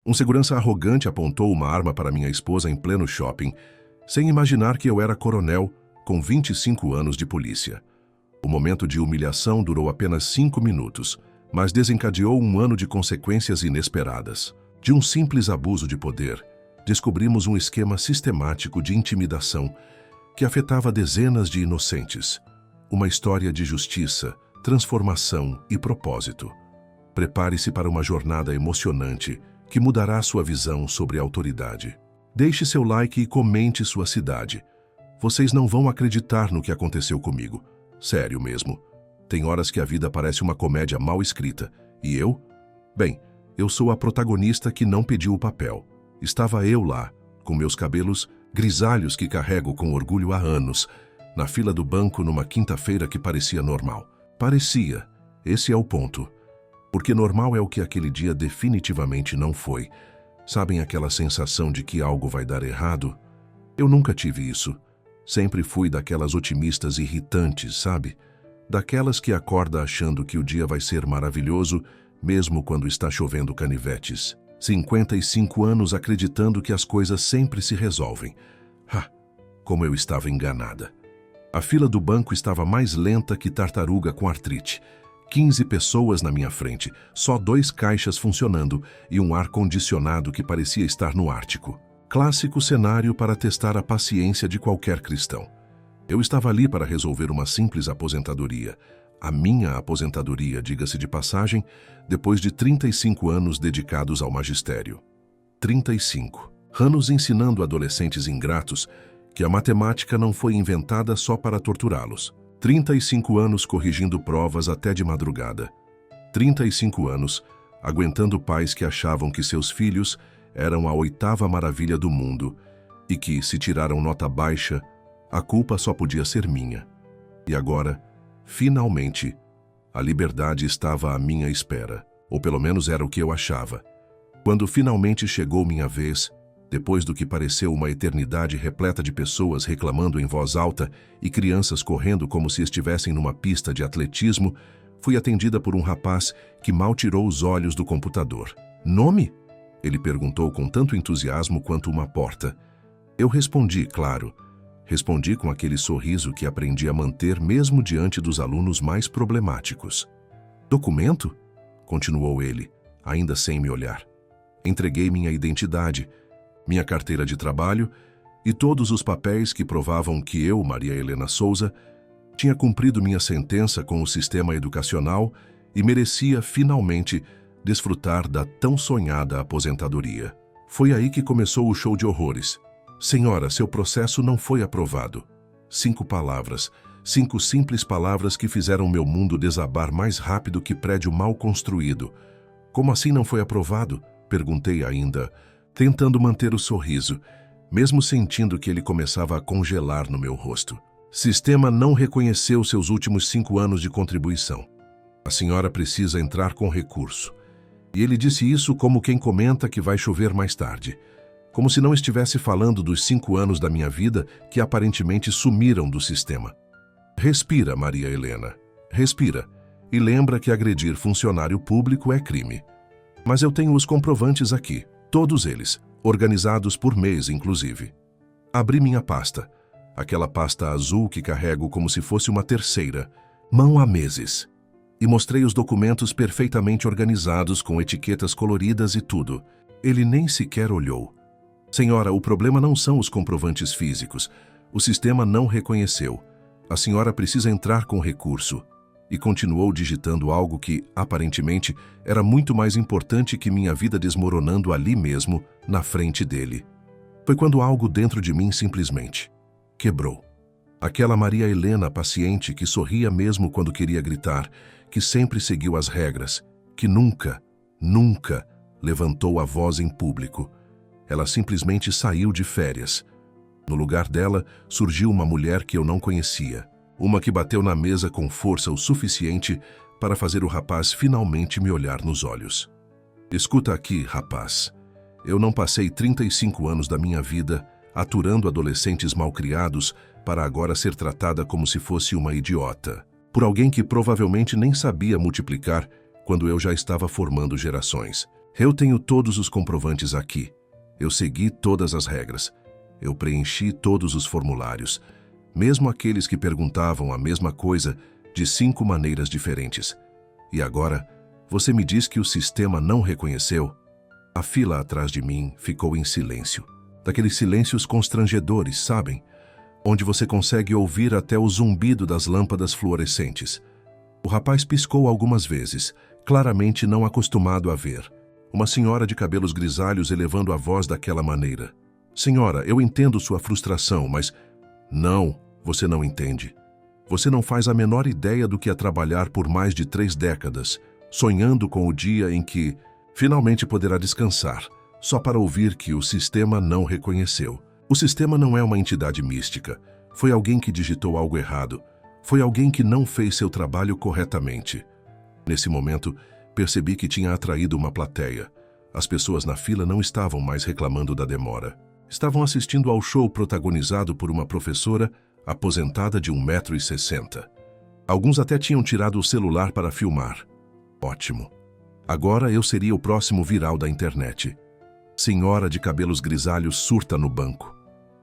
Um segurança arrogante apontou uma arma para minha esposa em pleno shopping, sem imaginar que eu era coronel com 25 anos de polícia. O momento de humilhação durou apenas 5 minutos, mas desencadeou um ano de consequências inesperadas. De um simples abuso de poder, descobrimos um esquema sistemático de intimidação que afetava dezenas de inocentes. Uma história de justiça, transformação e propósito. Prepare-se para uma jornada emocionante que mudará sua visão sobre a autoridade. Deixe seu like e comente sua cidade. Vocês não vão acreditar no que aconteceu comigo. Sério mesmo. Tem horas que a vida parece uma comédia mal escrita. E eu? Bem, eu sou a protagonista que não pediu o papel. Estava eu lá, com meus cabelos grisalhos que carrego com orgulho há anos, na fila do banco numa quinta-feira que parecia normal. Parecia. Esse é o ponto. Porque normal é o que aquele dia definitivamente não foi. Sabem aquela sensação de que algo vai dar errado? Eu nunca tive isso. Sempre fui daquelas otimistas irritantes, sabe? Daquelas que acorda achando que o dia vai ser maravilhoso, mesmo quando está chovendo canivetes. 55 anos acreditando que as coisas sempre se resolvem. Como eu estava enganada. A fila do banco estava mais lenta que tartaruga com artrite. 15 pessoas na minha frente, só 2 caixas funcionando e um ar-condicionado que parecia estar no Ártico. Clássico cenário para testar a paciência de qualquer cristão. Eu estava ali para resolver uma simples aposentadoria. A minha aposentadoria, diga-se de passagem, depois de 35 anos dedicados ao magistério. 35 anos ensinando adolescentes ingratos que a matemática não foi inventada só para torturá-los. 35 anos corrigindo provas até de madrugada. 35 anos aguentando pais que achavam que seus filhos eram a 8ª maravilha do mundo e que, se tiraram nota baixa, a culpa só podia ser minha. E agora, finalmente, a liberdade estava à minha espera, ou pelo menos era o que eu achava. Quando finalmente chegou minha vez, depois do que pareceu uma eternidade repleta de pessoas reclamando em voz alta e crianças correndo como se estivessem numa pista de atletismo, fui atendida por um rapaz que mal tirou os olhos do computador. "Nome?" Ele perguntou com tanto entusiasmo quanto uma porta. Eu respondi, claro. Respondi com aquele sorriso que aprendi a manter mesmo diante dos alunos mais problemáticos. "Documento?" continuou ele, ainda sem me olhar. Entreguei minha identidade, minha carteira de trabalho e todos os papéis que provavam que eu, Maria Helena Souza, tinha cumprido minha sentença com o sistema educacional e merecia, finalmente, desfrutar da tão sonhada aposentadoria. Foi aí que começou o show de horrores. "Senhora, seu processo não foi aprovado." 5 palavras, 5 simples palavras que fizeram meu mundo desabar mais rápido que prédio mal construído. "Como assim não foi aprovado?" perguntei ainda, tentando manter o sorriso, mesmo sentindo que ele começava a congelar no meu rosto. "Sistema não reconheceu seus últimos 5 anos de contribuição. A senhora precisa entrar com recurso." E ele disse isso como quem comenta que vai chover mais tarde. Como se não estivesse falando dos 5 anos da minha vida que aparentemente sumiram do sistema. "Respira, Maria Helena. Respira. E lembra que agredir funcionário público é crime. Mas eu tenho os comprovantes aqui. Todos eles, organizados por mês, inclusive." Abri minha pasta. Aquela pasta azul que carrego como se fosse uma terceira, mão há meses. E mostrei os documentos perfeitamente organizados, com etiquetas coloridas e tudo. Ele nem sequer olhou. "Senhora, o problema não são os comprovantes físicos. O sistema não reconheceu. A senhora precisa entrar com recurso." E continuou digitando algo que, aparentemente, era muito mais importante que minha vida desmoronando ali mesmo, na frente dele. Foi quando algo dentro de mim simplesmente quebrou. Aquela Maria Helena paciente que sorria mesmo quando queria gritar, que sempre seguiu as regras, que nunca levantou a voz em público. Ela simplesmente saiu de férias. No lugar dela, surgiu uma mulher que eu não conhecia. Uma que bateu na mesa com força o suficiente para fazer o rapaz finalmente me olhar nos olhos. "Escuta aqui, rapaz. Eu não passei 35 anos da minha vida aturando adolescentes malcriados para agora ser tratada como se fosse uma idiota. Por alguém que provavelmente nem sabia multiplicar quando eu já estava formando gerações. Eu tenho todos os comprovantes aqui. Eu segui todas as regras. Eu preenchi todos os formulários, mesmo aqueles que perguntavam a mesma coisa de 5 maneiras diferentes. E agora, você me diz que o sistema não reconheceu? A fila atrás de mim ficou em silêncio. Daqueles silêncios constrangedores, sabem? Onde você consegue ouvir até o zumbido das lâmpadas fluorescentes. O rapaz piscou algumas vezes, claramente não acostumado a ver. Uma senhora de cabelos grisalhos elevando a voz daquela maneira. Senhora, eu entendo sua frustração, mas... Não, você não entende. Você não faz a menor ideia do que é trabalhar por mais de 3 décadas, sonhando com o dia em que finalmente poderá descansar, só para ouvir que o sistema não reconheceu. O sistema não é uma entidade mística. Foi alguém que digitou algo errado. Foi alguém que não fez seu trabalho corretamente. Nesse momento, percebi que tinha atraído uma plateia. As pessoas na fila não estavam mais reclamando da demora. Estavam assistindo ao show protagonizado por uma professora aposentada de 1,60 m. Alguns até tinham tirado o celular para filmar. Ótimo. Agora eu seria o próximo viral da internet. Senhora de cabelos grisalhos surta no banco.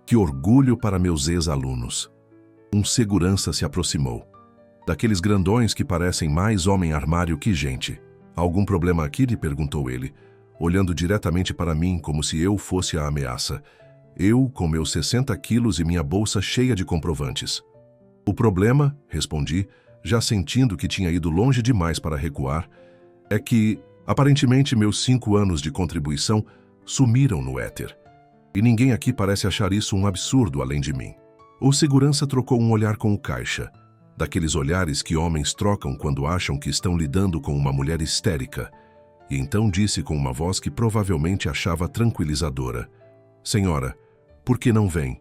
Que orgulho para meus ex-alunos. Um segurança se aproximou. Daqueles grandões que parecem mais homem-armário que gente. Algum problema aqui? Lhe perguntou ele, olhando diretamente para mim como se eu fosse a ameaça. Eu, com meus 60 quilos e minha bolsa cheia de comprovantes. O problema, respondi, já sentindo que tinha ido longe demais para recuar, é que, aparentemente, meus 5 anos de contribuição sumiram no éter. E ninguém aqui parece achar isso um absurdo além de mim. O segurança trocou um olhar com o caixa, daqueles olhares que homens trocam quando acham que estão lidando com uma mulher histérica, e então disse com uma voz que provavelmente achava tranquilizadora: Senhora, por que não vem?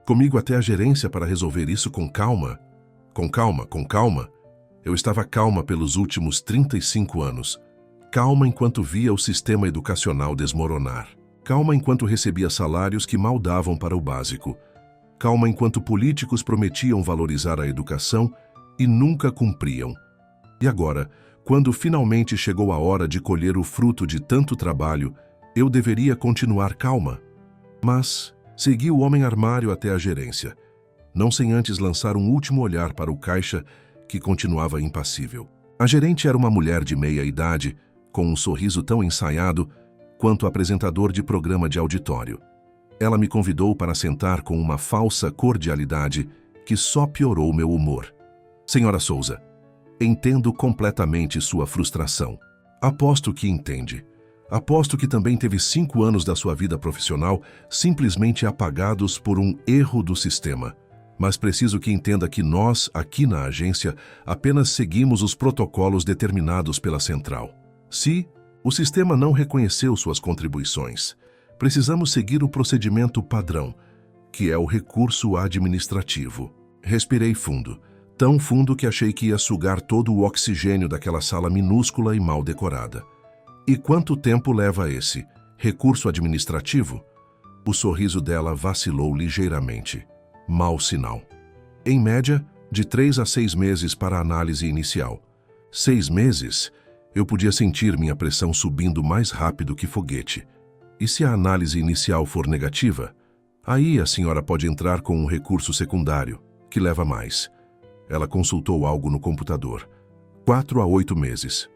Comigo até a gerência para resolver isso com calma? Com calma, com calma. Eu estava calma pelos últimos 35 anos. Calma enquanto via o sistema educacional desmoronar. Calma enquanto recebia salários que mal davam para o básico. Calma enquanto políticos prometiam valorizar a educação e nunca cumpriam. E agora, quando finalmente chegou a hora de colher o fruto de tanto trabalho, eu deveria continuar calma. Mas segui o homem-armário até a gerência, não sem antes lançar um último olhar para o caixa, que continuava impassível. A gerente era uma mulher de meia-idade, com um sorriso tão ensaiado quanto apresentador de programa de auditório. Ela me convidou para sentar com uma falsa cordialidade que só piorou meu humor. Senhora Souza, entendo completamente sua frustração. Aposto que entende. Aposto que também teve 5 anos da sua vida profissional simplesmente apagados por um erro do sistema. Mas preciso que entenda que nós, aqui na agência, apenas seguimos os protocolos determinados pela central. Se o sistema não reconheceu suas contribuições, precisamos seguir o procedimento padrão, que é o recurso administrativo. Respirei fundo, tão fundo que achei que ia sugar todo o oxigênio daquela sala minúscula e mal decorada. E quanto tempo leva esse recurso administrativo? O sorriso dela vacilou ligeiramente. Mau sinal. Em média, de 3 a 6 meses para a análise inicial. 6 meses? Eu podia sentir minha pressão subindo mais rápido que foguete. E se a análise inicial for negativa? Aí a senhora pode entrar com um recurso secundário, que leva mais. Ela consultou algo no computador. 4 a 8 meses.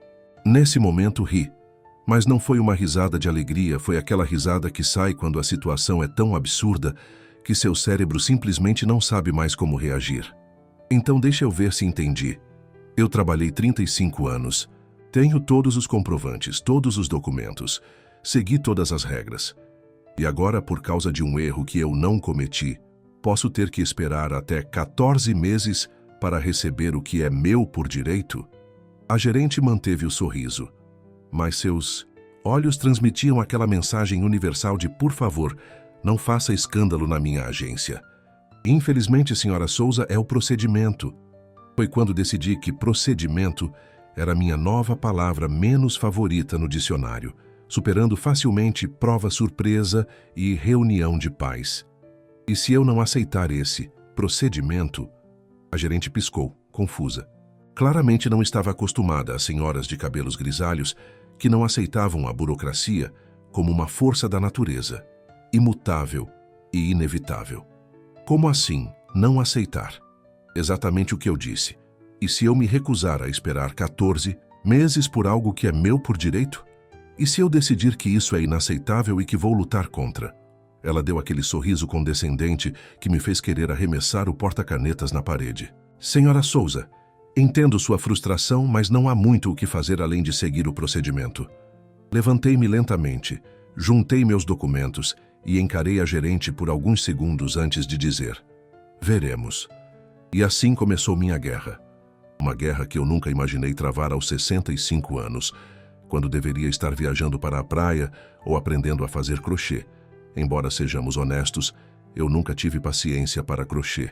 Nesse momento ri. Mas não foi uma risada de alegria, foi aquela risada que sai quando a situação é tão absurda que seu cérebro simplesmente não sabe mais como reagir. Então deixa eu ver se entendi. Eu trabalhei 35 anos. Tenho todos os comprovantes, todos os documentos. Segui todas as regras. E agora, por causa de um erro que eu não cometi, posso ter que esperar até 14 meses para receber o que é meu por direito? A gerente manteve o sorriso, mas seus olhos transmitiam aquela mensagem universal de por favor, não faça escândalo na minha agência. Infelizmente, senhora Souza, é o procedimento. Foi quando decidi que procedimento era a minha nova palavra menos favorita no dicionário, superando facilmente prova surpresa e reunião de pais. E se eu não aceitar esse procedimento? A gerente piscou, confusa. Claramente não estava acostumada às senhoras de cabelos grisalhos que não aceitavam a burocracia como uma força da natureza, imutável e inevitável. Como assim não aceitar? Exatamente o que eu disse. E se eu me recusar a esperar 14 meses por algo que é meu por direito? E se eu decidir que isso é inaceitável e que vou lutar contra? Ela deu aquele sorriso condescendente que me fez querer arremessar o porta-canetas na parede. Senhora Souza, entendo sua frustração, mas não há muito o que fazer além de seguir o procedimento. Levantei-me lentamente, juntei meus documentos e encarei a gerente por alguns segundos antes de dizer: veremos. E assim começou minha guerra. Uma guerra que eu nunca imaginei travar aos 65 anos, quando deveria estar viajando para a praia ou aprendendo a fazer crochê. Embora sejamos honestos, eu nunca tive paciência para crochê.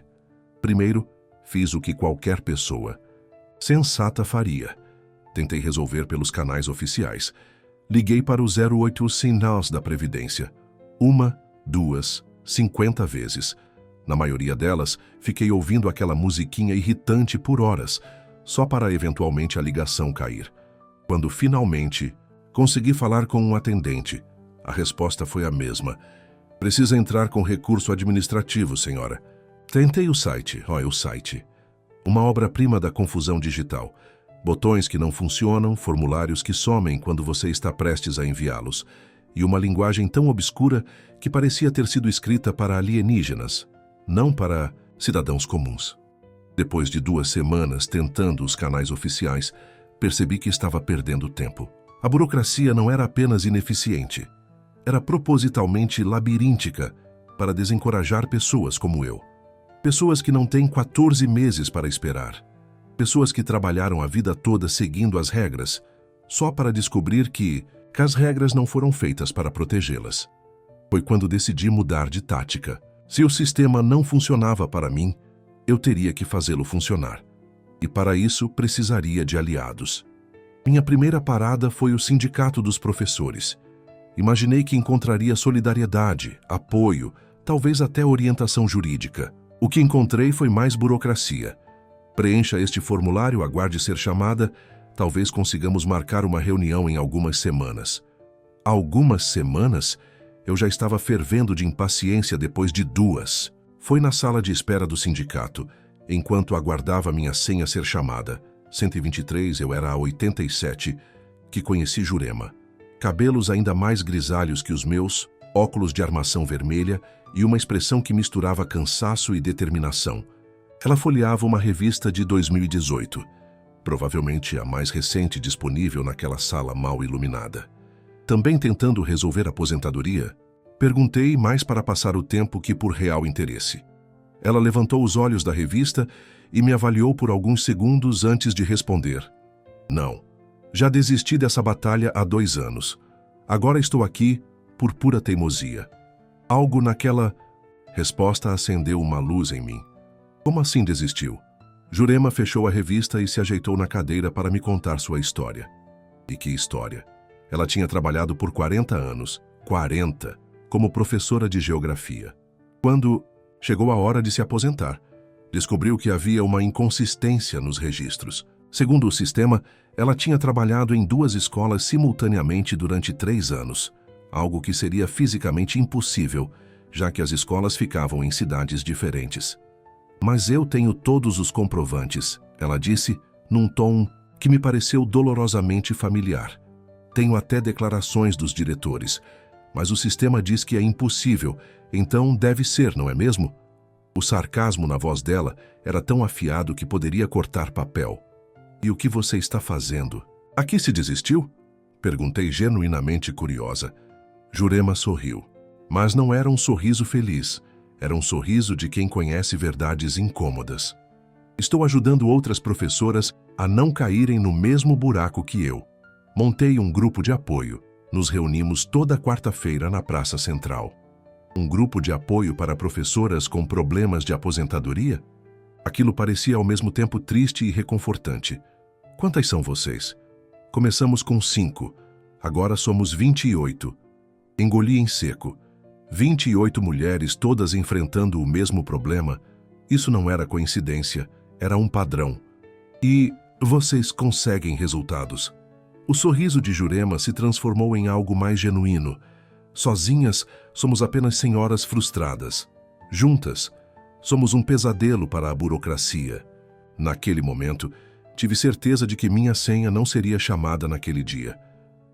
Primeiro, fiz o que qualquer pessoa sensata faria. Tentei resolver pelos canais oficiais. Liguei para o 08 Sinais da Previdência. 1, 2, 50 vezes. Na maioria delas, fiquei ouvindo aquela musiquinha irritante por horas, só para eventualmente a ligação cair. Quando finalmente consegui falar com um atendente, a resposta foi a mesma. Precisa entrar com recurso administrativo, senhora. Tentei o site. Uma obra-prima da confusão digital. Botões que não funcionam, formulários que somem quando você está prestes a enviá-los, e uma linguagem tão obscura que parecia ter sido escrita para alienígenas, não para cidadãos comuns. Depois de 2 semanas tentando os canais oficiais, percebi que estava perdendo tempo. A burocracia não era apenas ineficiente, era propositalmente labiríntica para desencorajar pessoas como eu. Pessoas que não têm 14 meses para esperar. Pessoas que trabalharam a vida toda seguindo as regras, só para descobrir que as regras não foram feitas para protegê-las. Foi quando decidi mudar de tática. Se o sistema não funcionava para mim, eu teria que fazê-lo funcionar. E para isso precisaria de aliados. Minha primeira parada foi o Sindicato dos Professores. Imaginei que encontraria solidariedade, apoio, talvez até orientação jurídica. O que encontrei foi mais burocracia. Preencha este formulário, aguarde ser chamada, talvez consigamos marcar uma reunião em algumas semanas. Algumas semanas? Eu já estava fervendo de impaciência depois de 2. Foi na sala de espera do sindicato, enquanto aguardava minha senha ser chamada. 123, eu era a 87, que conheci Jurema. Cabelos ainda mais grisalhos que os meus, óculos de armação vermelha e uma expressão que misturava cansaço e determinação. Ela folheava uma revista de 2018, provavelmente a mais recente disponível naquela sala mal iluminada. Também tentando resolver a aposentadoria, perguntei mais para passar o tempo que por real interesse. Ela levantou os olhos da revista e me avaliou por alguns segundos antes de responder. Não, já desisti dessa batalha há 2 anos. Agora estou aqui por pura teimosia. Algo naquela resposta acendeu uma luz em mim. Como assim desistiu? Jurema fechou a revista e se ajeitou na cadeira para me contar sua história. E que história! Ela tinha trabalhado por 40 anos, 40, como professora de geografia. Quando chegou a hora de se aposentar, descobriu que havia uma inconsistência nos registros. Segundo o sistema, ela tinha trabalhado em 2 escolas simultaneamente durante 3 anos, algo que seria fisicamente impossível, já que as escolas ficavam em cidades diferentes. Mas eu tenho todos os comprovantes, ela disse, num tom que me pareceu dolorosamente familiar. Tenho até declarações dos diretores, mas o sistema diz que é impossível, então deve ser, não é mesmo? O sarcasmo na voz dela era tão afiado que poderia cortar papel. E o que você está fazendo? Aqui se desistiu? Perguntei genuinamente curiosa. Jurema sorriu, mas não era um sorriso feliz. Era um sorriso de quem conhece verdades incômodas. Estou ajudando outras professoras a não caírem no mesmo buraco que eu. Montei um grupo de apoio. Nos reunimos toda quarta-feira na Praça Central. Um grupo de apoio para professoras com problemas de aposentadoria? Aquilo parecia ao mesmo tempo triste e reconfortante. Quantas são vocês? Começamos com 5. Agora somos 28. Engoli em seco. 28 mulheres todas enfrentando o mesmo problema. Isso não era coincidência, era um padrão. E vocês conseguem resultados? O sorriso de Jurema se transformou em algo mais genuíno. Sozinhas, somos apenas senhoras frustradas. Juntas, somos um pesadelo para a burocracia. Naquele momento, tive certeza de que minha senha não seria chamada naquele dia.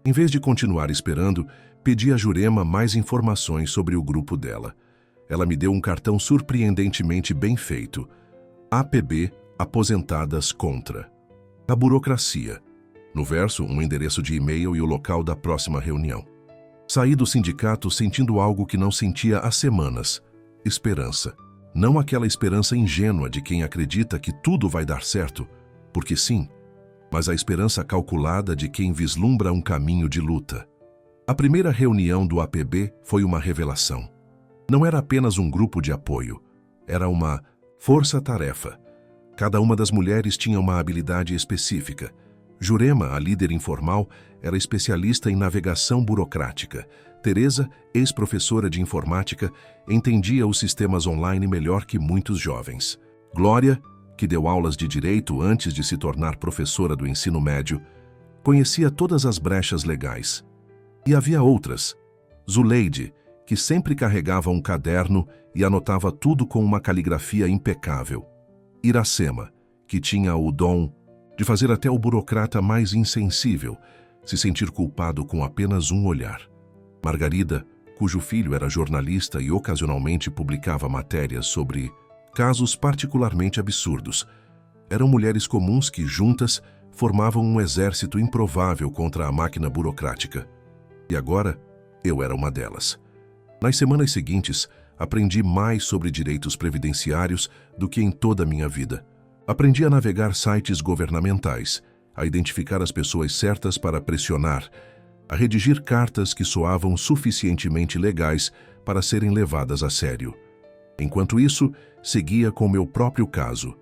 Em vez de continuar esperando, pedi a Jurema mais informações sobre o grupo dela. Ela me deu um cartão surpreendentemente bem feito. APB Aposentadas Contra. A burocracia. No verso, um endereço de e-mail e o local da próxima reunião. Saí do sindicato sentindo algo que não sentia há semanas. Esperança. Não aquela esperança ingênua de quem acredita que tudo vai dar certo, porque sim, mas a esperança calculada de quem vislumbra um caminho de luta. A primeira reunião do APB foi uma revelação. Não era apenas um grupo de apoio, era uma força-tarefa. Cada uma das mulheres tinha uma habilidade específica. Jurema, a líder informal, era especialista em navegação burocrática. Teresa, ex-professora de informática, entendia os sistemas online melhor que muitos jovens. Glória, que deu aulas de direito antes de se tornar professora do ensino médio, conhecia todas as brechas legais. E havia outras. Zuleide, que sempre carregava um caderno e anotava tudo com uma caligrafia impecável. Iracema, que tinha o dom de fazer até o burocrata mais insensível se sentir culpado com apenas um olhar. Margarida, cujo filho era jornalista e ocasionalmente publicava matérias sobre casos particularmente absurdos. Eram mulheres comuns que, juntas, formavam um exército improvável contra a máquina burocrática. E agora, eu era uma delas. Nas semanas seguintes, aprendi mais sobre direitos previdenciários do que em toda a minha vida. Aprendi a navegar sites governamentais, a identificar as pessoas certas para pressionar, a redigir cartas que soavam suficientemente legais para serem levadas a sério. Enquanto isso, seguia com meu próprio caso.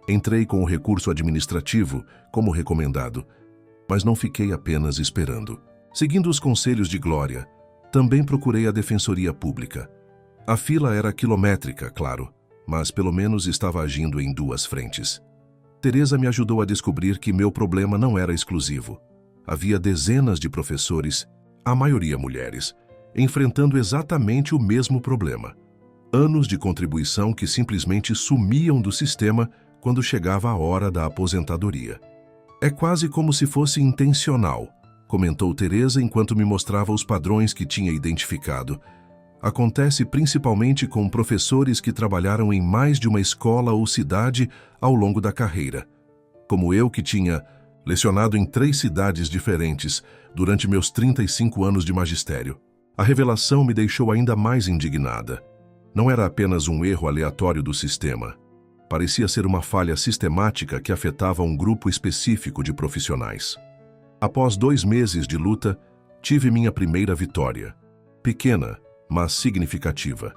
Entrei com o recurso administrativo, como recomendado, mas não fiquei apenas esperando. Seguindo os conselhos de Glória, também procurei a Defensoria Pública. A fila era quilométrica, claro, mas pelo menos estava agindo em duas frentes. Teresa me ajudou a descobrir que meu problema não era exclusivo. Havia dezenas de professores, a maioria mulheres, enfrentando exatamente o mesmo problema. Anos de contribuição que simplesmente sumiam do sistema quando chegava a hora da aposentadoria. É quase como se fosse intencional, comentou Teresa enquanto me mostrava os padrões que tinha identificado. Acontece principalmente com professores que trabalharam em mais de uma escola ou cidade ao longo da carreira. Como eu, que tinha lecionado em 3 cidades diferentes durante meus 35 anos de magistério. A revelação me deixou ainda mais indignada. Não era apenas um erro aleatório do sistema. Parecia ser uma falha sistemática que afetava um grupo específico de profissionais. Após 2 meses de luta, tive minha primeira vitória. Pequena, mas significativa.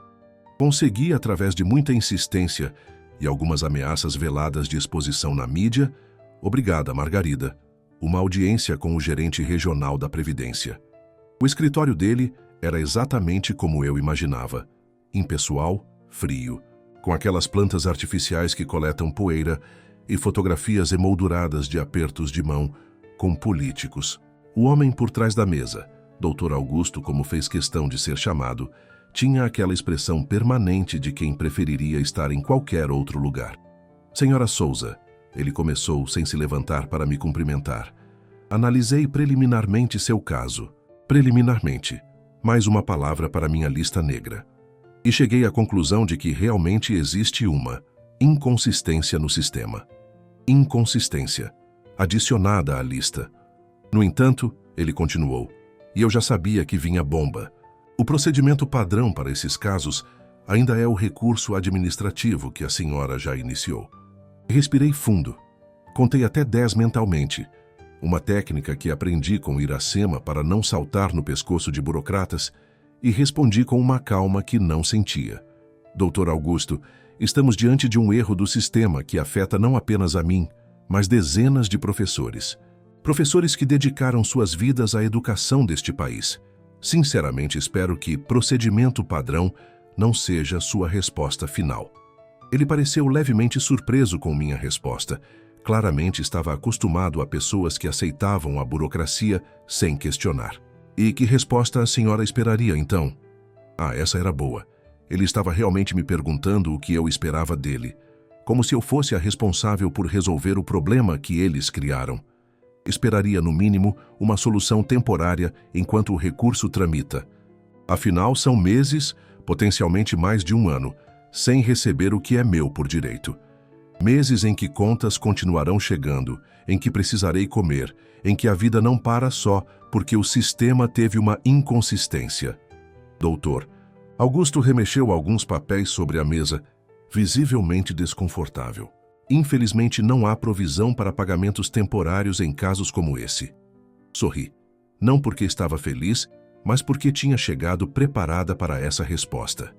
Consegui, através de muita insistência e algumas ameaças veladas de exposição na mídia, obrigada, Margarida, uma audiência com o gerente regional da Previdência. O escritório dele era exatamente como eu imaginava. Impessoal, frio, com aquelas plantas artificiais que coletam poeira e fotografias emolduradas de apertos de mão com políticos. O homem por trás da mesa, Dr. Augusto, como fez questão de ser chamado, tinha aquela expressão permanente de quem preferiria estar em qualquer outro lugar. Senhora Souza, ele começou sem se levantar para me cumprimentar. Analisei preliminarmente seu caso. Preliminarmente, mais uma palavra para minha lista negra. E cheguei à conclusão de que realmente existe uma inconsistência no sistema. Inconsistência, adicionada à lista. No entanto, ele continuou, e eu já sabia que vinha bomba. O procedimento padrão para esses casos ainda é o recurso administrativo que a senhora já iniciou. Respirei fundo. Contei até 10 mentalmente, uma técnica que aprendi com Iracema para não saltar no pescoço de burocratas, e respondi com uma calma que não sentia. Doutor Augusto, estamos diante de um erro do sistema que afeta não apenas a mim, mas dezenas de professores. Professores que dedicaram suas vidas à educação deste país. Sinceramente, espero que procedimento padrão não seja sua resposta final. Ele pareceu levemente surpreso com minha resposta, Claramente estava acostumado a pessoas que aceitavam a burocracia sem questionar. E que resposta a senhora esperaria, então? Ah, essa era boa. Ele estava realmente me perguntando o que eu esperava dele, como se eu fosse a responsável por resolver o problema que eles criaram. Esperaria, no mínimo, uma solução temporária enquanto o recurso tramita. Afinal, são meses, potencialmente mais de um ano, sem receber o que é meu por direito. Meses em que contas continuarão chegando, em que precisarei comer, em que a vida não para só porque o sistema teve uma inconsistência. Doutor, Augusto remexeu alguns papéis sobre a mesa, visivelmente desconfortável. Infelizmente, não há provisão para pagamentos temporários em casos como esse. Sorri. Não porque estava feliz, mas porque tinha chegado preparada para essa resposta.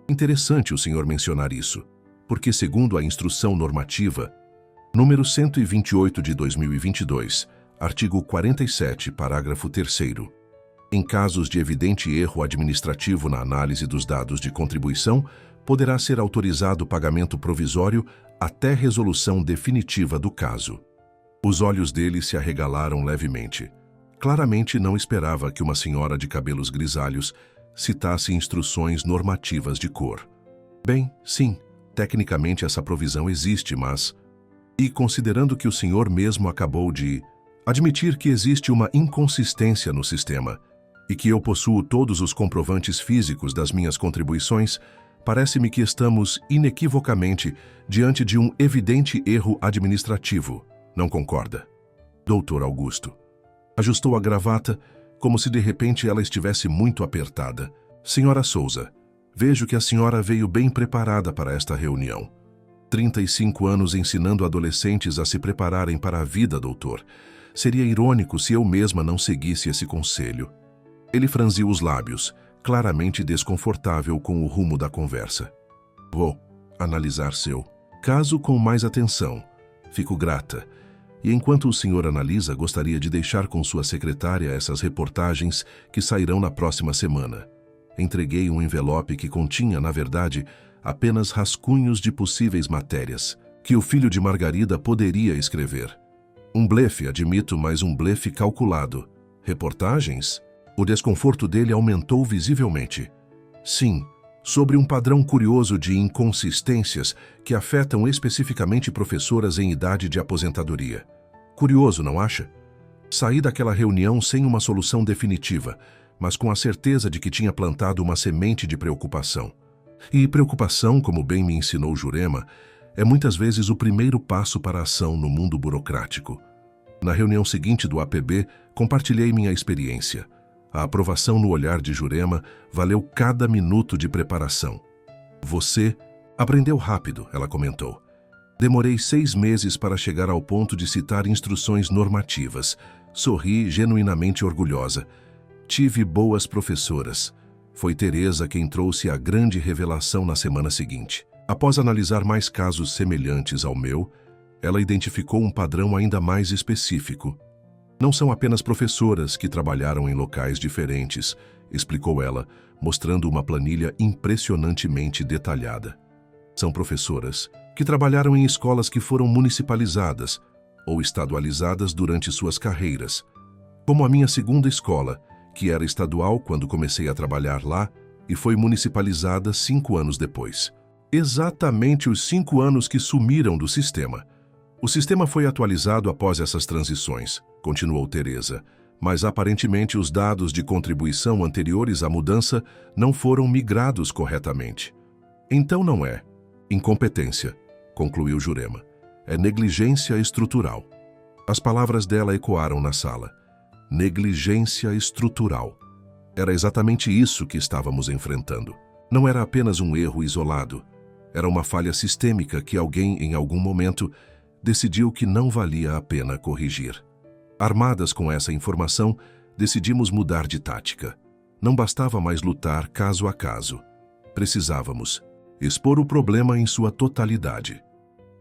Interessante o senhor mencionar isso, porque segundo a Instrução Normativa, número 128 de 2022, artigo 47, parágrafo 3º, em casos de evidente erro administrativo na análise dos dados de contribuição, poderá ser autorizado o pagamento provisório até resolução definitiva do caso. Os olhos dele se arregalaram levemente. Claramente não esperava que uma senhora de cabelos grisalhos citasse instruções normativas de cor. Bem, sim, tecnicamente essa provisão existe, mas... E considerando que o senhor mesmo acabou de admitir que existe uma inconsistência no sistema e que eu possuo todos os comprovantes físicos das minhas contribuições, parece-me que estamos inequivocamente diante de um evidente erro administrativo. Não concorda? Doutor Augusto. Ajustou a gravata como se de repente ela estivesse muito apertada. Senhora Souza, vejo que a senhora veio bem preparada para esta reunião. 35 anos ensinando adolescentes a se prepararem para a vida, doutor. Seria irônico se eu mesma não seguisse esse conselho. Ele franziu os lábios, claramente desconfortável com o rumo da conversa. Vou analisar seu caso com mais atenção. Fico grata. E enquanto o senhor analisa, gostaria de deixar com sua secretária essas reportagens que sairão na próxima semana. Entreguei um envelope que continha, na verdade, apenas rascunhos de possíveis matérias que o filho de Margarida poderia escrever. Um blefe, admito, mas um blefe calculado. Reportagens? O desconforto dele aumentou visivelmente. Sim, sobre um padrão curioso de inconsistências que afetam especificamente professoras em idade de aposentadoria. Curioso, não acha? Saí daquela reunião sem uma solução definitiva, mas com a certeza de que tinha plantado uma semente de preocupação. E preocupação, como bem me ensinou Jurema, é muitas vezes o primeiro passo para a ação no mundo burocrático. Na reunião seguinte do APB, compartilhei minha experiência. A aprovação no olhar de Jurema valeu cada minuto de preparação. Você aprendeu rápido, ela comentou. Demorei 6 meses para chegar ao ponto de citar instruções normativas. Sorri, genuinamente orgulhosa. Tive boas professoras. Foi Teresa quem trouxe a grande revelação na semana seguinte. Após analisar mais casos semelhantes ao meu, ela identificou um padrão ainda mais específico. Não são apenas professoras que trabalharam em locais diferentes, explicou ela, mostrando uma planilha impressionantemente detalhada. São professoras que trabalharam em escolas que foram municipalizadas ou estadualizadas durante suas carreiras, como a minha segunda escola, que era estadual quando comecei a trabalhar lá e foi municipalizada 5 anos depois. Exatamente os 5 anos que sumiram do sistema. O sistema foi atualizado após essas transições, continuou Teresa, mas aparentemente os dados de contribuição anteriores à mudança não foram migrados corretamente. Então não é incompetência, concluiu Jurema. É negligência estrutural. As palavras dela ecoaram na sala. Negligência estrutural. Era exatamente isso que estávamos enfrentando. Não era apenas um erro isolado. Era uma falha sistêmica que alguém, em algum momento, decidiu que não valia a pena corrigir. Armadas com essa informação, decidimos mudar de tática. Não bastava mais lutar caso a caso. Precisávamos expor o problema em sua totalidade.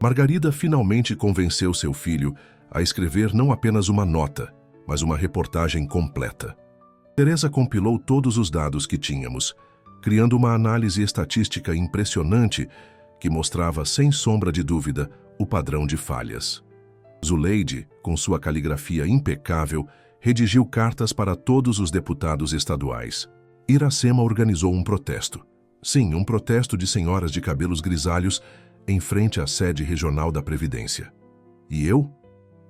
Margarida finalmente convenceu seu filho a escrever não apenas uma nota, mas uma reportagem completa. Teresa compilou todos os dados que tínhamos, criando uma análise estatística impressionante que mostrava, sem sombra de dúvida, o padrão de falhas. Zuleide, com sua caligrafia impecável, redigiu cartas para todos os deputados estaduais. Iracema organizou um protesto. Sim, um protesto de senhoras de cabelos grisalhos em frente à sede regional da Previdência. E eu?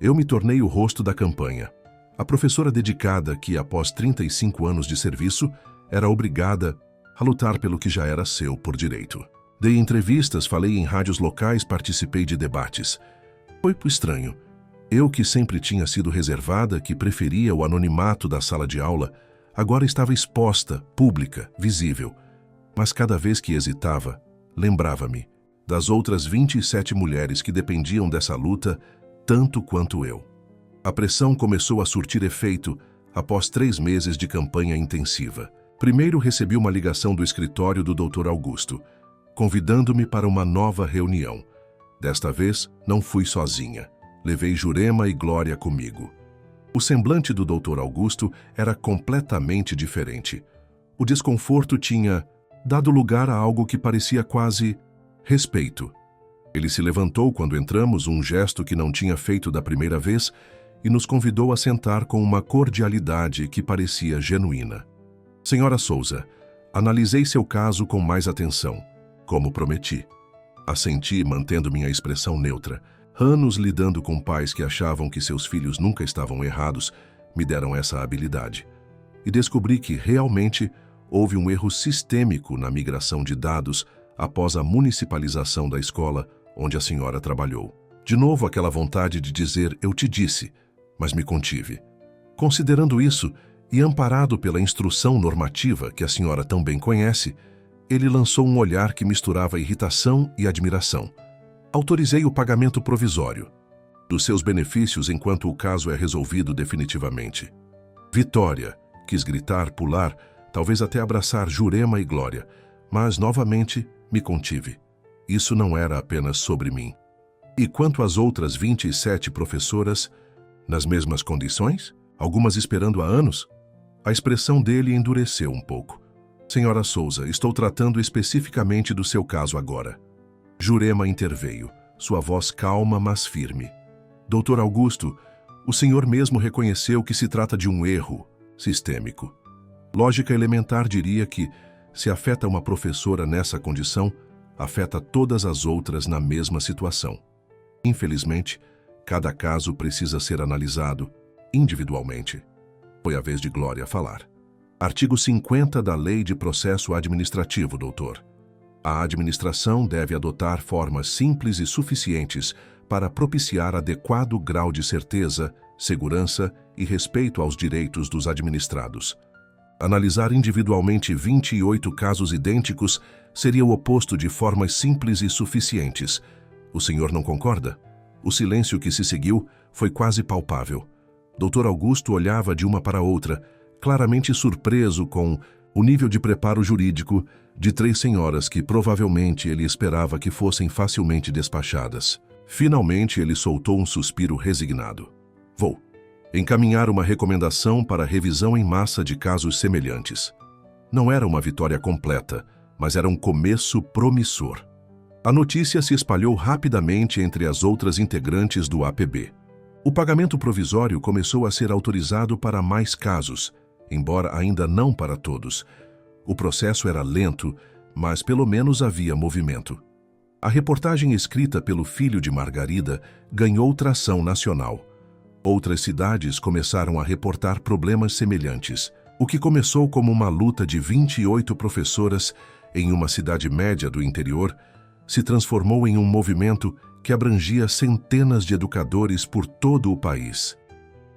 Eu me tornei o rosto da campanha. A professora dedicada que, após 35 anos de serviço, era obrigada a lutar pelo que já era seu por direito. Dei entrevistas, falei em rádios locais, participei de debates. Foi estranho. Eu, que sempre tinha sido reservada, que preferia o anonimato da sala de aula, agora estava exposta, pública, visível. Mas cada vez que hesitava, lembrava-me das outras 27 mulheres que dependiam dessa luta tanto quanto eu. A pressão começou a surtir efeito após 3 meses de campanha intensiva. Primeiro recebi uma ligação do escritório do Dr. Augusto, convidando-me para uma nova reunião. Desta vez, não fui sozinha. Levei Jurema e Glória comigo. O semblante do Dr. Augusto era completamente diferente. O desconforto tinha dado lugar a algo que parecia quase respeito. Ele se levantou quando entramos, um gesto que não tinha feito da primeira vez, e nos convidou a sentar com uma cordialidade que parecia genuína. Senhora Souza, analisei seu caso com mais atenção, como prometi. Assenti, mantendo minha expressão neutra. Anos lidando com pais que achavam que seus filhos nunca estavam errados me deram essa habilidade. E descobri que realmente houve um erro sistêmico na migração de dados após a municipalização da escola onde a senhora trabalhou. De novo aquela vontade de dizer "eu te disse", mas me contive. Considerando isso, e amparado pela instrução normativa que a senhora tão bem conhece, ele lançou um olhar que misturava irritação e admiração. Autorizei o pagamento provisório dos seus benefícios enquanto o caso é resolvido definitivamente. Vitória! Quis gritar, pular, talvez até abraçar Jurema e Glória, mas novamente me contive. Isso não era apenas sobre mim. E quanto às outras 27 professoras, nas mesmas condições? Algumas esperando há anos? A expressão dele endureceu um pouco. Senhora Souza, estou tratando especificamente do seu caso agora. Jurema interveio, sua voz calma, mas firme. Doutor Augusto, o senhor mesmo reconheceu que se trata de um erro sistêmico. Lógica elementar diria que, se afeta uma professora nessa condição, afeta todas as outras na mesma situação. Infelizmente, cada caso precisa ser analisado individualmente. Foi a vez de Glória falar. Artigo 50 da Lei de Processo Administrativo, doutor. A administração deve adotar formas simples e suficientes para propiciar adequado grau de certeza, segurança e respeito aos direitos dos administrados. Analisar individualmente 28 casos idênticos seria o oposto de formas simples e suficientes. O senhor não concorda? O silêncio que se seguiu foi quase palpável. Dr. Augusto olhava de uma para outra, claramente surpreso com o nível de preparo jurídico de 3 senhoras que provavelmente ele esperava que fossem facilmente despachadas. Finalmente ele soltou um suspiro resignado. Vou encaminhar uma recomendação para revisão em massa de casos semelhantes. Não era uma vitória completa, mas era um começo promissor. A notícia se espalhou rapidamente entre as outras integrantes do APB. O pagamento provisório começou a ser autorizado para mais casos, embora ainda não para todos. O processo era lento, mas pelo menos havia movimento. A reportagem escrita pelo filho de Margarida ganhou tração nacional. Outras cidades começaram a reportar problemas semelhantes. O que começou como uma luta de 28 professoras em uma cidade média do interior se transformou em um movimento que abrangia centenas de educadores por todo o país.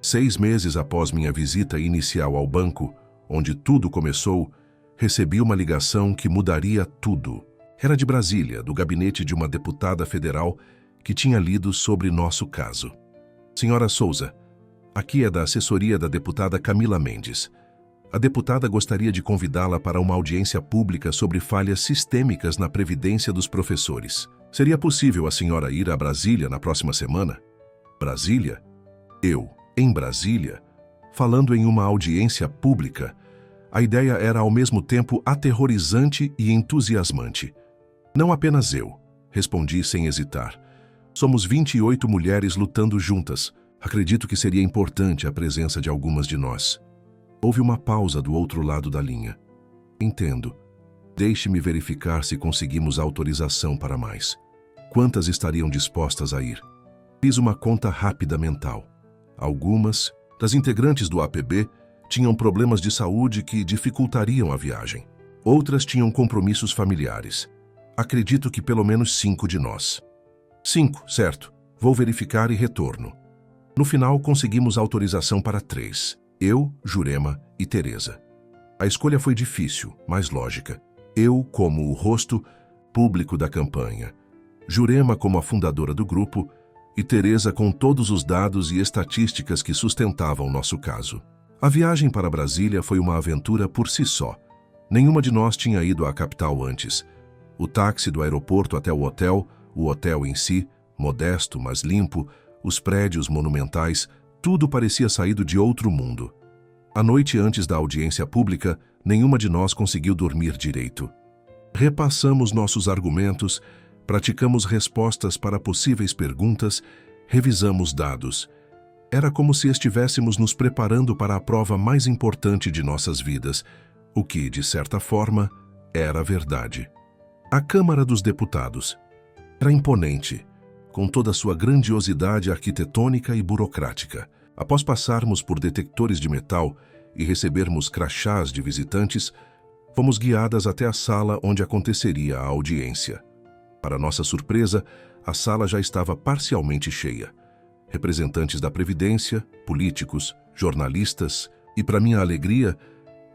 6 meses após minha visita inicial ao banco, onde tudo começou, recebi uma ligação que mudaria tudo. Era de Brasília, do gabinete de uma deputada federal que tinha lido sobre nosso caso. Senhora Souza, aqui é da assessoria da deputada Camila Mendes. A deputada gostaria de convidá-la para uma audiência pública sobre falhas sistêmicas na previdência dos professores. Seria possível a senhora ir a Brasília na próxima semana? Brasília? Eu, em Brasília, falando em uma audiência pública. A ideia era ao mesmo tempo aterrorizante e entusiasmante. Não apenas eu, respondi sem hesitar. Somos 28 mulheres lutando juntas. Acredito que seria importante a presença de algumas de nós. Houve uma pausa do outro lado da linha. Entendo. Deixe-me verificar se conseguimos autorização para mais. Quantas estariam dispostas a ir? Fiz uma conta rápida mental. Algumas das integrantes do APB tinham problemas de saúde que dificultariam a viagem. Outras tinham compromissos familiares. Acredito que pelo menos 5 de nós. 5, certo. Vou verificar e retorno. No final, conseguimos autorização para 3. Eu, Jurema e Teresa. A escolha foi difícil, mas lógica. Eu como o rosto público da campanha. Jurema como a fundadora do grupo e Teresa com todos os dados e estatísticas que sustentavam nosso caso. A viagem para Brasília foi uma aventura por si só. Nenhuma de nós tinha ido à capital antes. O táxi do aeroporto até o hotel em si, modesto, mas limpo, os prédios monumentais, tudo parecia saído de outro mundo. A noite antes da audiência pública, nenhuma de nós conseguiu dormir direito. Repassamos nossos argumentos, praticamos respostas para possíveis perguntas, revisamos dados. Era como se estivéssemos nos preparando para a prova mais importante de nossas vidas, o que, de certa forma, era verdade. A Câmara dos Deputados era imponente, com toda a sua grandiosidade arquitetônica e burocrática. Após passarmos por detectores de metal e recebermos crachás de visitantes, fomos guiadas até a sala onde aconteceria a audiência. Para nossa surpresa, a sala já estava parcialmente cheia. Representantes da Previdência, políticos, jornalistas e, para minha alegria,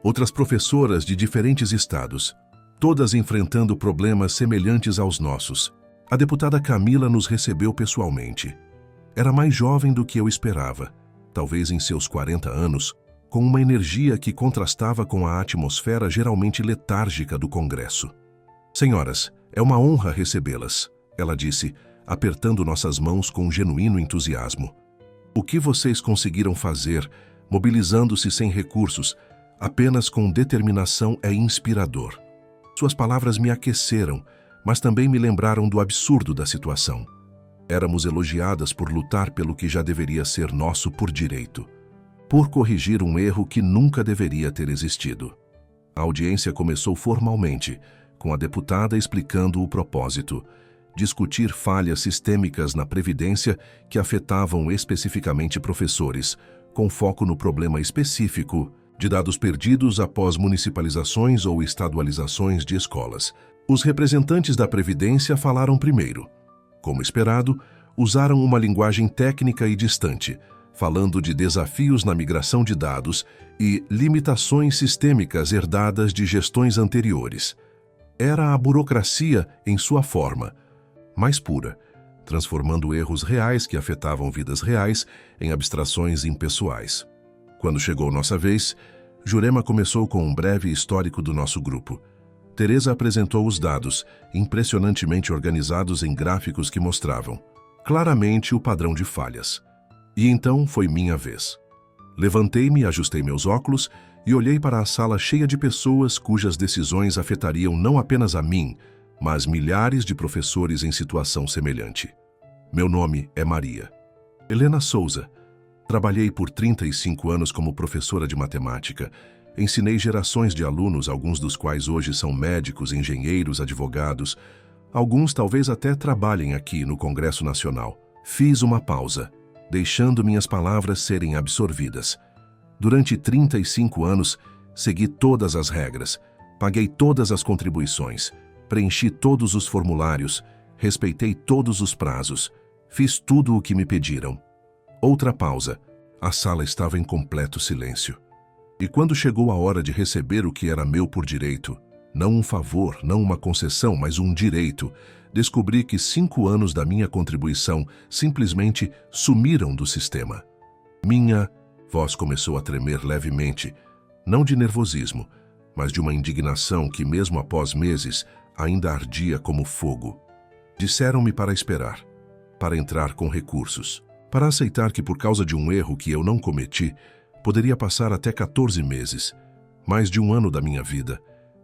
outras professoras de diferentes estados, todas enfrentando problemas semelhantes aos nossos. A deputada Camila nos recebeu pessoalmente. Era mais jovem do que eu esperava, talvez em seus 40 anos, com uma energia que contrastava com a atmosfera geralmente letárgica do Congresso. Senhoras, é uma honra recebê-las, ela disse, apertando nossas mãos com genuíno entusiasmo. O que vocês conseguiram fazer, mobilizando-se sem recursos, apenas com determinação, é inspirador. Suas palavras me aqueceram, mas também me lembraram do absurdo da situação. Éramos elogiadas por lutar pelo que já deveria ser nosso por direito, por corrigir um erro que nunca deveria ter existido. A audiência começou formalmente, com a deputada explicando o propósito: discutir falhas sistêmicas na Previdência que afetavam especificamente professores, com foco no problema específico de dados perdidos após municipalizações ou estadualizações de escolas. Os representantes da Previdência falaram primeiro. Como esperado, usaram uma linguagem técnica e distante, falando de desafios na migração de dados e limitações sistêmicas herdadas de gestões anteriores. Era a burocracia em sua forma, mais pura, transformando erros reais que afetavam vidas reais em abstrações impessoais. Quando chegou nossa vez, Jurema começou com um breve histórico do nosso grupo. Teresa apresentou os dados, impressionantemente organizados em gráficos que mostravam claramente o padrão de falhas. E então foi minha vez. Levantei-me, ajustei meus óculos e olhei para a sala cheia de pessoas cujas decisões afetariam não apenas a mim, mas milhares de professores em situação semelhante. Meu nome é Maria Helena Souza. Trabalhei por 35 anos como professora de matemática. Ensinei gerações de alunos, alguns dos quais hoje são médicos, engenheiros, advogados. Alguns talvez até trabalhem aqui no Congresso Nacional. Fiz uma pausa, deixando minhas palavras serem absorvidas. Durante 35 anos, segui todas as regras, paguei todas as contribuições, preenchi todos os formulários, respeitei todos os prazos, fiz tudo o que me pediram. Outra pausa. A sala estava em completo silêncio. E quando chegou a hora de receber o que era meu por direito, não um favor, não uma concessão, mas um direito, descobri que 5 anos da minha contribuição simplesmente sumiram do sistema. Minha voz começou a tremer levemente, não de nervosismo, mas de uma indignação que, mesmo após meses, ainda ardia como fogo. Disseram-me para esperar, para entrar com recursos, para aceitar que, por causa de um erro que eu não cometi, poderia passar até 14 meses, mais de um ano da minha vida,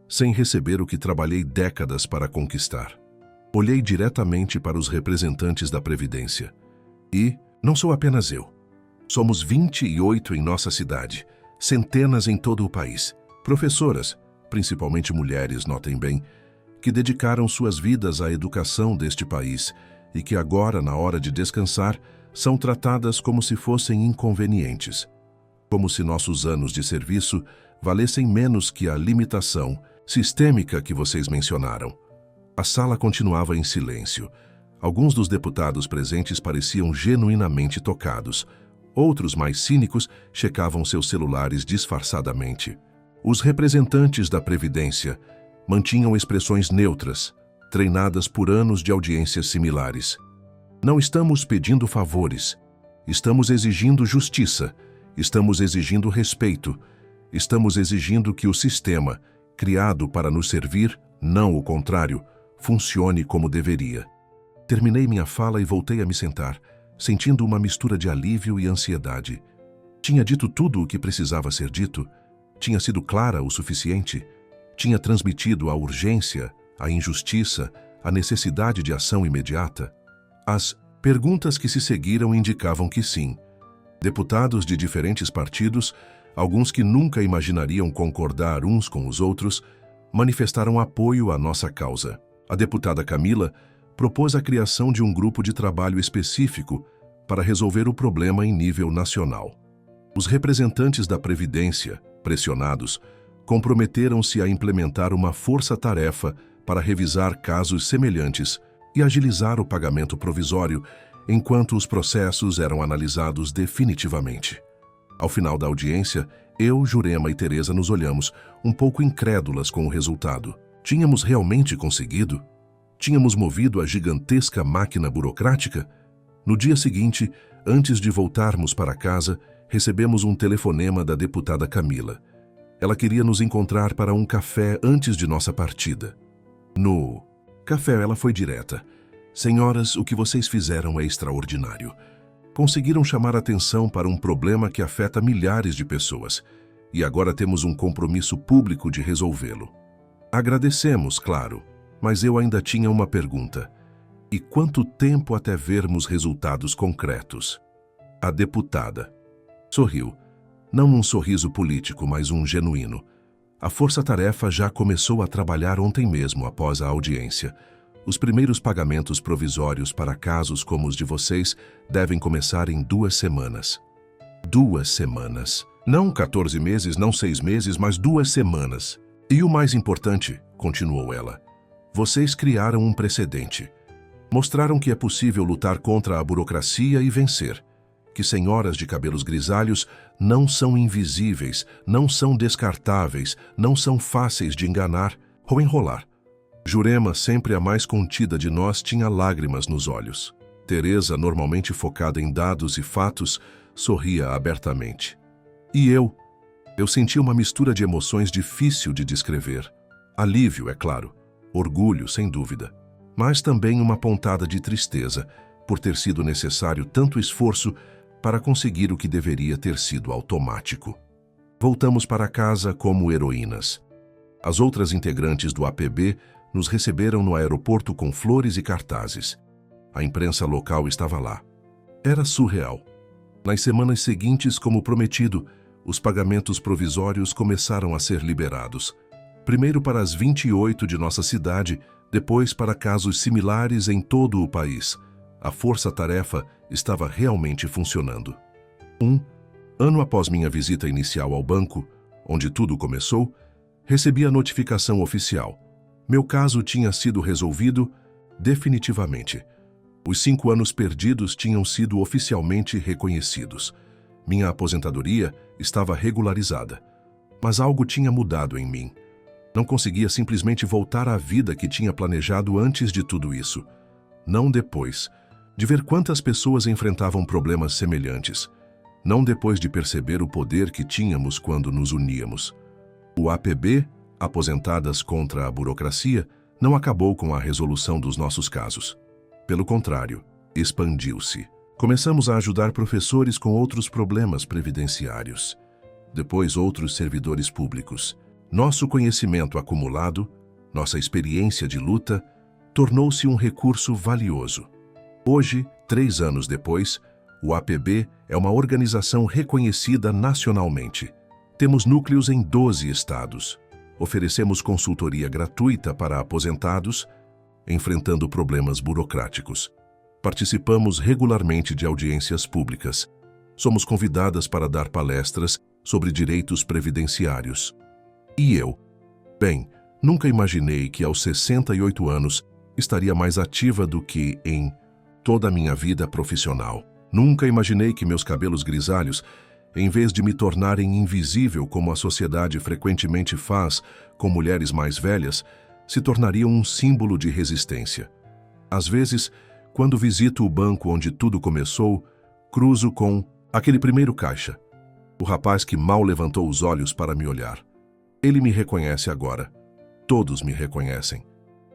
sem receber o que trabalhei décadas para conquistar. Olhei diretamente para os representantes da Previdência. E não sou apenas eu. Somos 28 em nossa cidade, centenas em todo o país. Professoras, principalmente mulheres, notem bem, que dedicaram suas vidas à educação deste país e que agora, na hora de descansar, são tratadas como se fossem inconvenientes. Como se nossos anos de serviço valessem menos que a limitação sistêmica que vocês mencionaram. A sala continuava em silêncio. Alguns dos deputados presentes pareciam genuinamente tocados. Outros, mais cínicos, checavam seus celulares disfarçadamente. Os representantes da Previdência mantinham expressões neutras, treinadas por anos de audiências similares. Não estamos pedindo favores. Estamos exigindo justiça. Estamos exigindo respeito. Estamos exigindo que o sistema, criado para nos servir, não o contrário, funcione como deveria. Terminei minha fala e voltei a me sentar, sentindo uma mistura de alívio e ansiedade. Tinha dito tudo o que precisava ser dito? Tinha sido clara o suficiente? Tinha transmitido a urgência, a injustiça, a necessidade de ação imediata? As perguntas que se seguiram indicavam que sim. Deputados de diferentes partidos, alguns que nunca imaginariam concordar uns com os outros, manifestaram apoio à nossa causa. A deputada Camila propôs a criação de um grupo de trabalho específico para resolver o problema em nível nacional. Os representantes da Previdência, pressionados, comprometeram-se a implementar uma força-tarefa para revisar casos semelhantes e agilizar o pagamento provisório enquanto os processos eram analisados definitivamente. Ao final da audiência, eu, Jurema e Teresa nos olhamos, um pouco incrédulas com o resultado. Tínhamos realmente conseguido? Tínhamos movido a gigantesca máquina burocrática? No dia seguinte, antes de voltarmos para casa, recebemos um telefonema da deputada Camila. Ela queria nos encontrar para um café antes de nossa partida. No café, ela foi direta. Senhoras, o que vocês fizeram é extraordinário. Conseguiram chamar atenção para um problema que afeta milhares de pessoas. E agora temos um compromisso público de resolvê-lo. Agradecemos, claro, mas eu ainda tinha uma pergunta. E quanto tempo até vermos resultados concretos? A deputada sorriu. Não um sorriso político, mas um genuíno. A força-tarefa já começou a trabalhar ontem mesmo, após a audiência. Os primeiros pagamentos provisórios para casos como os de vocês devem começar em 2 semanas. 2 semanas. Não 14 meses, não 6 meses, mas 2 semanas. E o mais importante, continuou ela, vocês criaram um precedente. Mostraram que é possível lutar contra a burocracia e vencer. Que senhoras de cabelos grisalhos não são invisíveis, não são descartáveis, não são fáceis de enganar ou enrolar. Jurema, sempre a mais contida de nós, tinha lágrimas nos olhos. Teresa, normalmente focada em dados e fatos, sorria abertamente. E eu senti uma mistura de emoções difícil de descrever. Alívio, é claro, orgulho, sem dúvida, mas também uma pontada de tristeza por ter sido necessário tanto esforço para conseguir o que deveria ter sido automático. Voltamos para casa como heroínas. As outras integrantes do APB nos receberam no aeroporto com flores e cartazes. A imprensa local estava lá. Era surreal. Nas semanas seguintes, como prometido, os pagamentos provisórios começaram a ser liberados. Primeiro para as 28 de nossa cidade, depois para casos similares em todo o país. A força-tarefa estava realmente funcionando. Ano após minha visita inicial ao banco, onde tudo começou, recebi a notificação oficial. Meu caso tinha sido resolvido definitivamente. Os 5 anos perdidos tinham sido oficialmente reconhecidos. Minha aposentadoria estava regularizada. Mas algo tinha mudado em mim. Não conseguia simplesmente voltar à vida que tinha planejado antes de tudo isso. Não depois de ver quantas pessoas enfrentavam problemas semelhantes. Não depois de perceber o poder que tínhamos quando nos uníamos. O APB, Aposentadas contra a Burocracia, não acabou com a resolução dos nossos casos. Pelo contrário, expandiu-se. Começamos a ajudar professores com outros problemas previdenciários. Depois, outros servidores públicos. Nosso conhecimento acumulado, nossa experiência de luta, tornou-se um recurso valioso. Hoje, 3 anos depois, o APB é uma organização reconhecida nacionalmente. Temos núcleos em 12 estados. Oferecemos consultoria gratuita para aposentados, enfrentando problemas burocráticos. Participamos regularmente de audiências públicas. Somos convidadas para dar palestras sobre direitos previdenciários. E eu? Bem, nunca imaginei que aos 68 anos estaria mais ativa do que em toda a minha vida profissional. Nunca imaginei que meus cabelos grisalhos, em vez de me tornarem invisível como a sociedade frequentemente faz com mulheres mais velhas, se tornariam um símbolo de resistência. Às vezes, quando visito o banco onde tudo começou, cruzo com aquele primeiro caixa, o rapaz que mal levantou os olhos para me olhar. Ele me reconhece agora. Todos me reconhecem.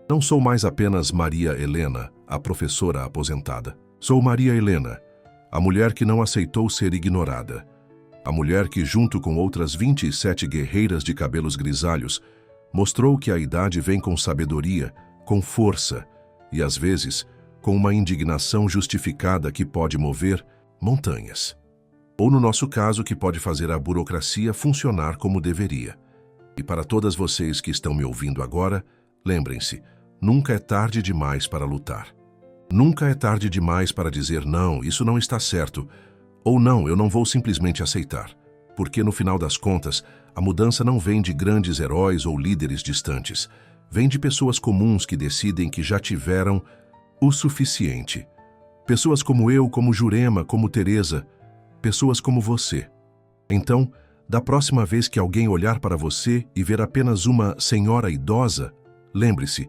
Não sou mais apenas Maria Helena, a professora aposentada. Sou Maria Helena, a mulher que não aceitou ser ignorada. A mulher que, junto com outras 27 guerreiras de cabelos grisalhos, mostrou que a idade vem com sabedoria, com força e, às vezes, com uma indignação justificada que pode mover montanhas. Ou, no nosso caso, que pode fazer a burocracia funcionar como deveria. E para todas vocês que estão me ouvindo agora, lembrem-se, nunca é tarde demais para lutar. Nunca é tarde demais para dizer não, isso não está certo, ou não, eu não vou simplesmente aceitar. Porque, no final das contas, a mudança não vem de grandes heróis ou líderes distantes. Vem de pessoas comuns que decidem que já tiveram o suficiente. Pessoas como eu, como Jurema, como Teresa, pessoas como você. Então, da próxima vez que alguém olhar para você e ver apenas uma senhora idosa, lembre-se,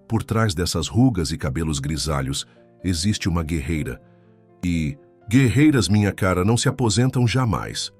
por trás dessas rugas e cabelos grisalhos, existe uma guerreira. E guerreiras, minha cara, não se aposentam jamais.